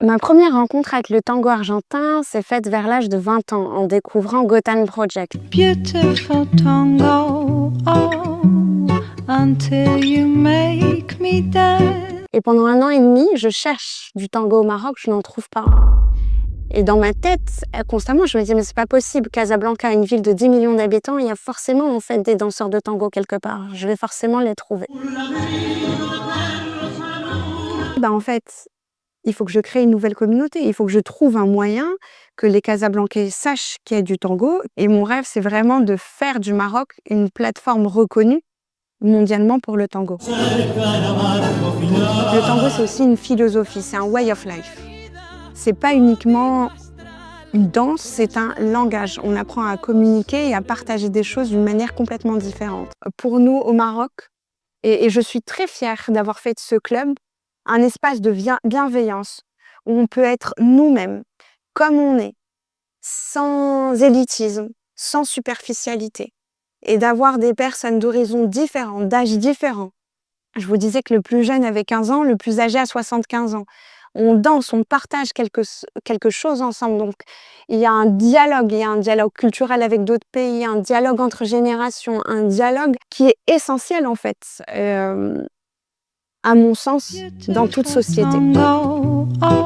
Ma première rencontre avec le tango argentin s'est faite vers l'âge de 20 ans en découvrant Gotan Project. Beautiful tango, oh, until you make me dance. Et pendant 1 an et demi, je cherche du tango au Maroc, je n'en trouve pas. Et dans ma tête, constamment, je me disais, mais c'est pas possible. Casablanca, une ville de 10 millions d'habitants, il y a forcément en fait des danseurs de tango quelque part. Je vais forcément les trouver. En fait, il faut que je crée une nouvelle communauté. Il faut que je trouve un moyen que les Casablancais sachent qu'il y a du tango. Et mon rêve, c'est vraiment de faire du Maroc une plateforme reconnue mondialement pour le tango. Le tango, c'est aussi une philosophie, c'est un way of life. C'est pas uniquement une danse, c'est un langage. On apprend à communiquer et à partager des choses d'une manière complètement différente. Pour nous, au Maroc, et je suis très fière d'avoir fait de ce club un espace de bienveillance où on peut être nous-mêmes, comme on est, sans élitisme, sans superficialité, et d'avoir des personnes d'horizons différents, d'âges différents. Je vous disais que le plus jeune avait 15 ans, le plus âgé a 75 ans. On danse, on partage quelque chose ensemble. Donc, il y a un dialogue culturel avec d'autres pays, un dialogue entre générations, un dialogue qui est essentiel en fait, à mon sens, dans toute société. Tango, oh.